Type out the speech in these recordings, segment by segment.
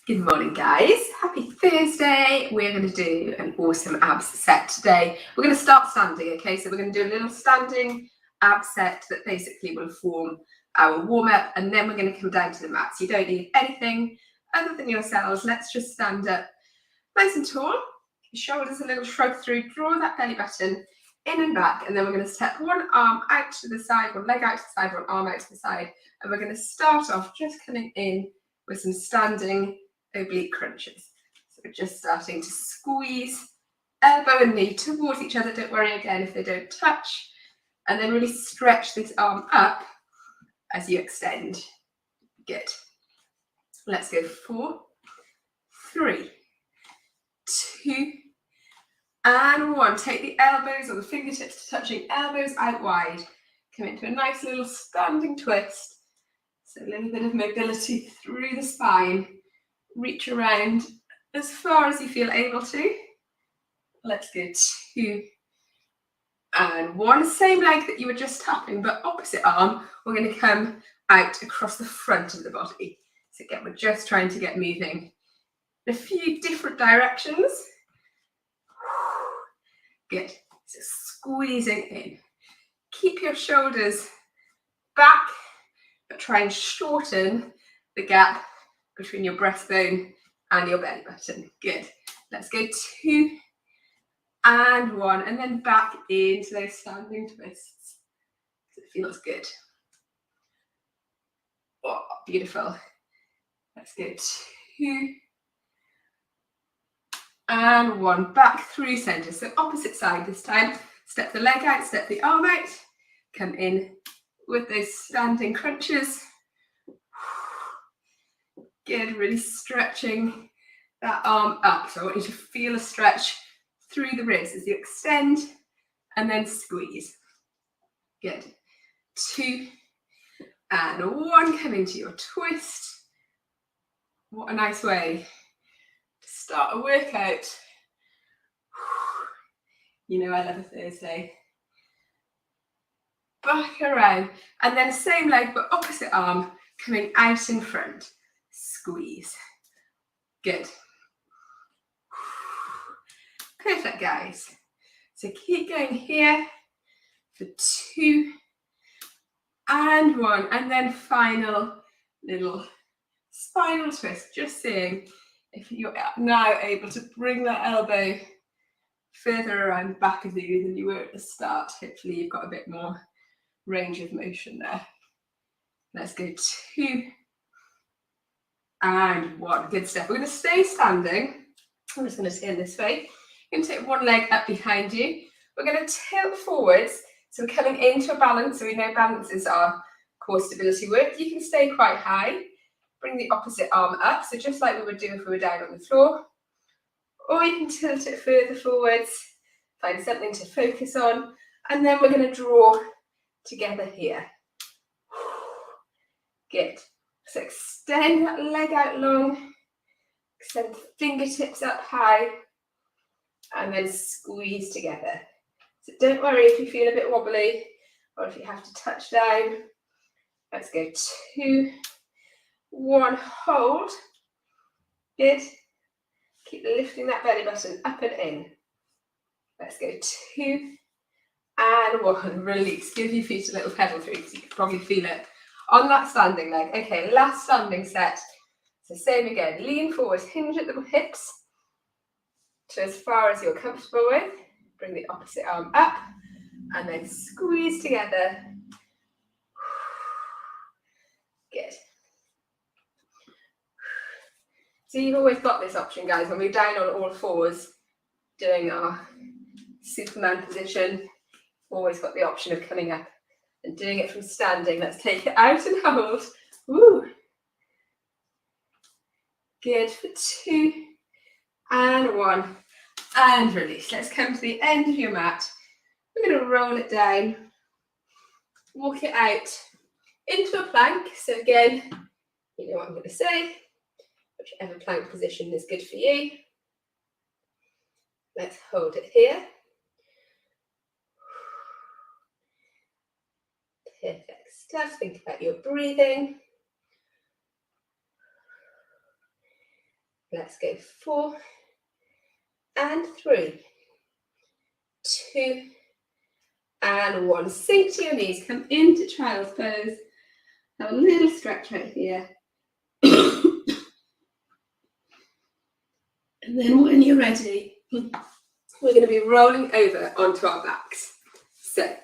Good morning, guys. Happy Thursday. We're going to do an awesome abs set today. We're going to start standing, okay? So we're going to do a little standing ab set that basically will form our warm-up, and then we're going to come down to the mat. So you don't need anything other than yourselves. Let's just stand up nice and tall. Shoulders a little shrug through. Draw that belly button in and back, and then we're going to step one arm out to the side, one leg out to the side, one arm out to the side, and we're going to start off just coming in with some standing oblique crunches. So we're just starting to squeeze elbow and knee towards each other. Don't worry again if they don't touch. And then really stretch this arm up as you extend. Good. Let's go 4, 3, 2, and 1. Take the elbows or the fingertips to touching elbows out wide. Come into a nice little standing twist. So a little bit of mobility through the spine. Reach around as far as you feel able to. Let's go 2 and 1. Same leg that you were just tapping, but opposite arm. We're going to come out across the front of the body. So again, we're just trying to get moving in a few different directions. Good. So squeezing in. Keep your shoulders back, but try and shorten the gap between your breastbone and your belly button. Good. Let's go 2 and 1, and then back into those standing twists. So it feels good. Oh, beautiful. Let's go 2 and 1. Back through center. So opposite side this time. Step the leg out, step the arm out. Come in with those standing crunches. Good, really stretching that arm up. So I want you to feel a stretch through the ribs as you extend and then squeeze. Good. 2 and 1. Come into your twist. What a nice way to start a workout. You know I love a Thursday. Back around, and then same leg but opposite arm coming out in front. Squeeze. Good. Perfect, guys. So keep going here for 2 and 1, and then final little spinal twist. Just seeing if you're now able to bring that elbow further around the back of you than you were at the start. Hopefully you've got a bit more range of motion there. Let's go 2 and 1. Good stuff. We're going to stay standing. I'm just going to turn this way. You're going to take one leg up behind you. We're going to tilt forwards. So we're coming into a balance. So we know balance is our core stability work. You can stay quite high. Bring the opposite arm up. So just like we would do if we were down on the floor. Or you can tilt it further forwards. Find something to focus on. And then we're going to draw together here. Good. So extend that leg out long, extend the fingertips up high, and then squeeze together. So don't worry if you feel a bit wobbly or if you have to touch down. Let's go 2, 1, hold. Good. Keep lifting that belly button up and in. Let's go 2 and 1. Release. Give your feet a little pedal through because you can probably feel it on that standing leg. Okay, last standing set. So same again. Lean forward, hinge at the hips to as far as you're comfortable with. Bring the opposite arm up and then squeeze together. Good. So you've always got this option, guys, when we're down on all fours doing our Superman position. Always got the option of coming up and doing it from standing. Let's take it out and hold. Woo. Good for 2 and 1. And release. Let's come to the end of your mat. We're going to roll it down. Walk it out into a plank. So again, you know what I'm going to say. Whichever plank position is good for you. Let's hold it here. Perfect stuff. Think about your breathing. Let's go 4 and 3, 2 and 1. Sink to your knees, come into child's pose. Have a little stretch right here. And then when you're ready, we're going to be rolling over onto our backs. So,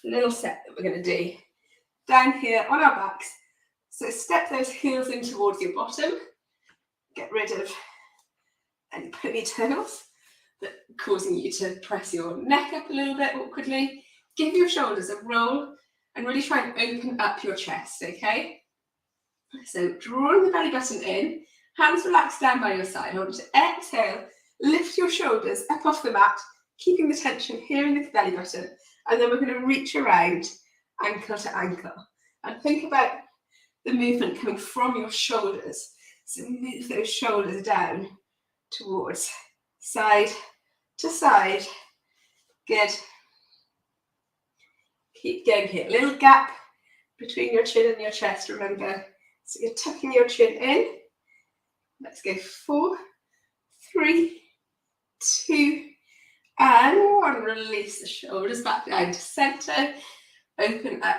little set that we're going to do down here on our backs. So step those heels in towards your bottom. Get rid of any ponytails that are causing you to press your neck up a little bit awkwardly. Give your shoulders a roll and really try and open up your chest, okay? So drawing the belly button in, hands relaxed down by your side. I want you to exhale, lift your shoulders up off the mat, keeping the tension here in the belly button. And then we're going to reach around ankle to ankle. And think about the movement coming from your shoulders. So move those shoulders down towards side to side. Good. Keep going here. Little gap between your chin and your chest, remember. So you're tucking your chin in. Let's go 4, 3, 2, and 1. Release the shoulders back down to center. Open up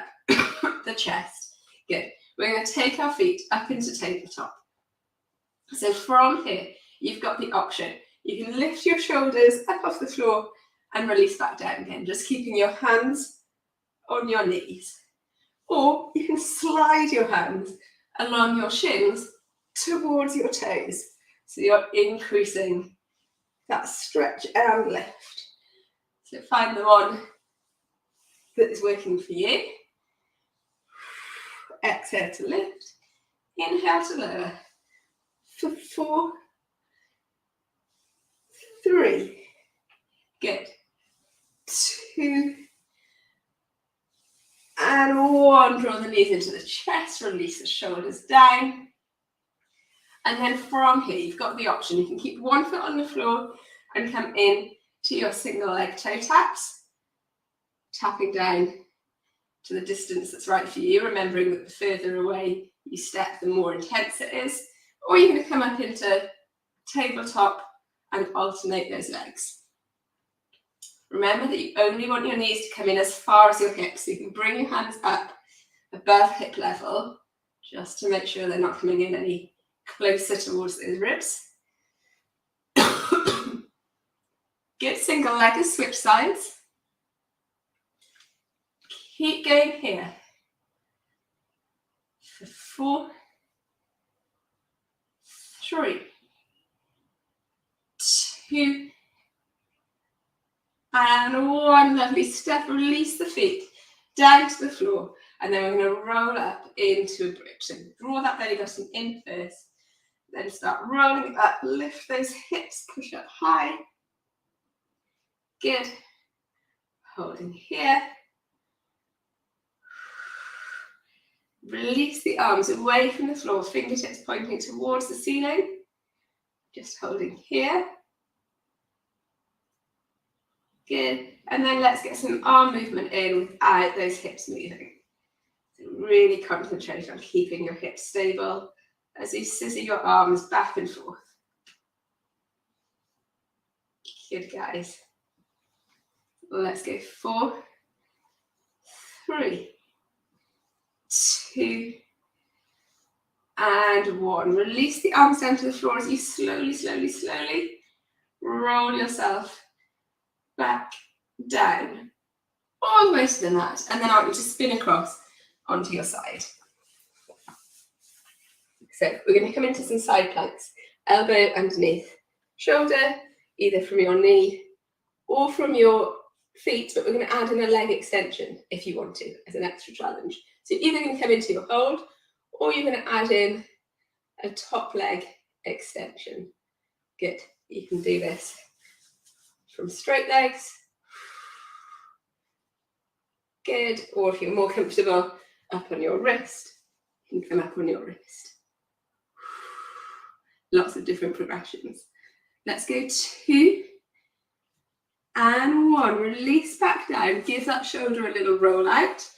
the chest. Good. We're going to take our feet up into tabletop. So from here, you've got the option. You can lift your shoulders up off the floor and release back down again, just keeping your hands on your knees. Or you can slide your hands along your shins towards your toes. So you're increasing that stretch and lift. So find the one that is working for you. Exhale to lift. Inhale to lower. For 4, 3. Good. 2 and 1. Draw the knees into the chest. Release the shoulders down. And then from here, you've got the option. You can keep one foot on the floor and come in to your single leg toe taps. Tapping down to the distance that's right for you, remembering that the further away you step, the more intense it is. Or you're going to come up into tabletop and alternate those legs. Remember that you only want your knees to come in as far as your hips, so you can bring your hands up above hip level, just to make sure they're not coming in any closer towards those ribs. Good, single leggers, switch sides. Keep going here. For 4, 3, 2, and 1. Lovely. Step, release the feet down to the floor. And then we're going to roll up into a bridge. So draw that belly button in first. Then start rolling up. Lift those hips. Push up high. Good. Holding here. Release the arms away from the floor. Fingertips pointing towards the ceiling. Just holding here. Good. And then let's get some arm movement in without those hips moving. So really concentrate on keeping your hips stable as you scissor your arms back and forth. Good, guys. Let's go 4, 3, 2, and 1. Release the arms down to the floor as you slowly roll yourself back down, all the way to the mat, and then I want you to spin across onto your side. So we're going to come into some side planks, elbow underneath shoulder, either from your knee or from your feet, but we're going to add in a leg extension if you want to, as an extra challenge. So you're either going to come into your hold, or you're going to add in a top leg extension. Good. You can do this from straight legs. Good. Or if you're more comfortable, up on your wrist, you can come up on your wrist. Lots of different progressions. Let's go 2 and 1. Release back down. Give that shoulder a little roll out.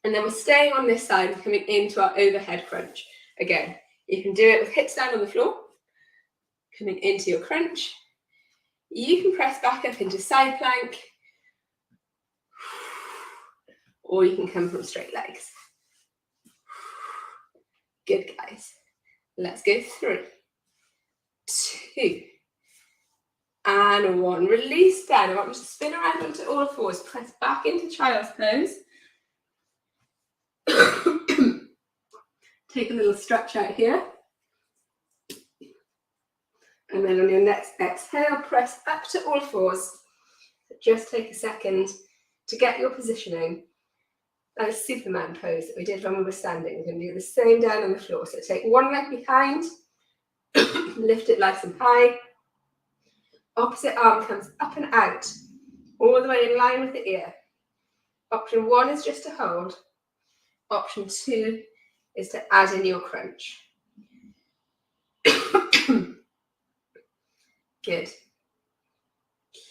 And then we're staying on this side and coming into our overhead crunch. Again, You can do it with hips down on the floor, coming into your crunch. You can press back up into side plank, or you can come from straight legs. Good, guys. Let's go 3, 2, and 1. Release down. I want you to spin around onto all fours. Press back into child's pose. Take a little stretch out here. And then on your next exhale, press up to all fours. Just take a second to get your positioning. That is Superman pose that we did when we were standing. We're going to do the same down on the floor. So take one leg behind, lift it nice and high. Opposite arm comes up and out, all the way in line with the ear. Option 1 is just to hold. Option 2 is to add in your crunch. Good.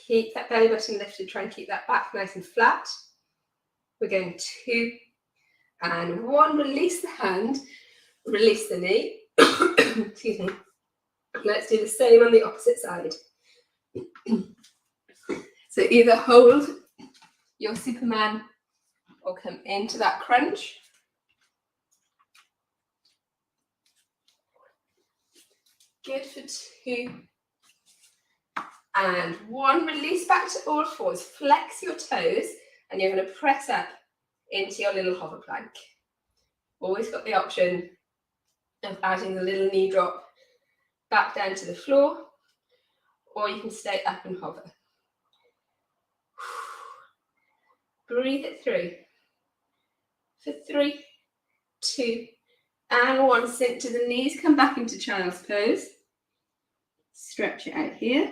Keep that belly button lifted. Try and keep that back nice and flat. We're going 2 and 1. Release the hand. Release the knee. Excuse me. Let's do the same on the opposite side. So either hold your Superman or come into that crunch. Good for 2 and 1. Release back to all fours. Flex your toes and you're going to press up into your little hover plank. Always got the option of adding a little knee drop back down to the floor, or you can stay up and hover. Breathe it through. For 3, 2, and 1. Sink to the knees. Come back into child's pose. Stretch it out here.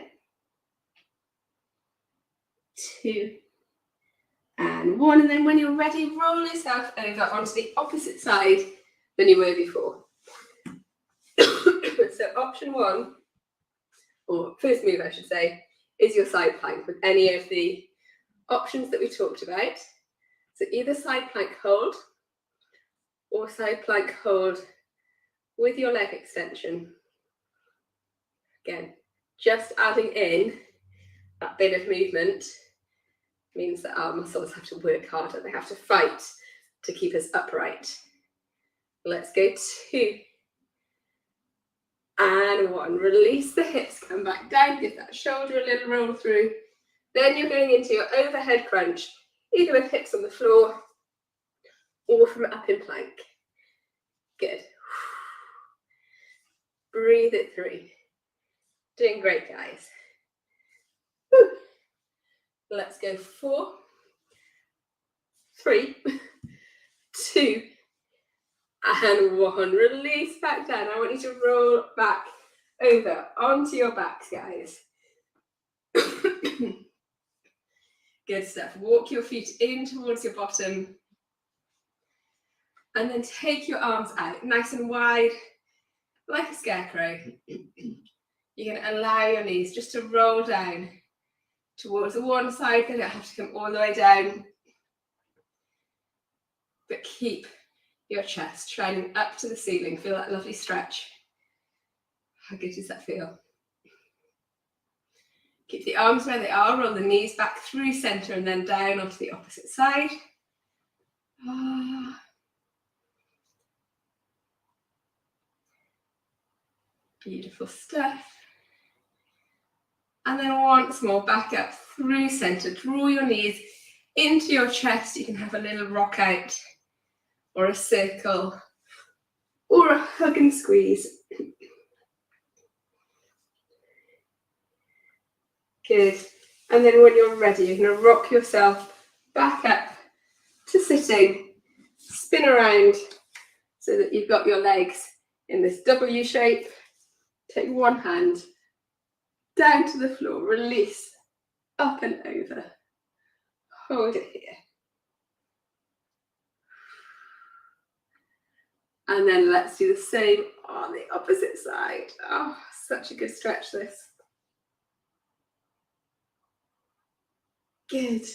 2 and 1. And then when you're ready, roll yourself over onto the opposite side than you were before. So option 1, or first move I should say, is your side plank with any of the options that we talked about. So either side plank hold or side plank hold with your leg extension. Again, just adding in that bit of movement means that our muscles have to work harder. They have to fight to keep us upright. Let's go 2 and 1. Release the hips, come back down, give that shoulder a little roll through. Then you're going into your overhead crunch, either with hips on the floor or from up in plank. Good. Breathe it through. Doing great, guys. Woo. Let's go 4, 3, 2, and 1. Release back down. I want you to roll back over onto your backs, guys. Good stuff. Walk your feet in towards your bottom. And then take your arms out nice and wide, like a scarecrow. You're going to allow your knees just to roll down towards the one side. They don't have to come all the way down. But keep your chest shining up to the ceiling. Feel that lovely stretch. How good does that feel? Keep the arms where they are. Roll the knees back through center and then down onto the opposite side. Beautiful stuff. And then once more, back up through center. Draw your knees into your chest. You can have a little rock out or a circle or a hug and squeeze. Good. And then when you're ready, you're going to rock yourself back up to sitting. Spin around so that you've got your legs in this W shape. Take one hand down to the floor, release, up and over. Hold it here. And then let's do the same on the opposite side. Oh, such a good stretch this. Good.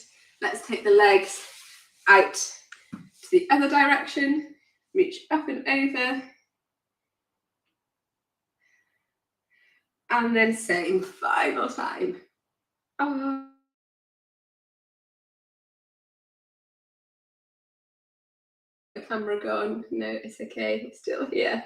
Let's take the legs out to the other direction. Reach up and over. And then same, final time. Oh. The camera gone? No, it's okay, it's still here.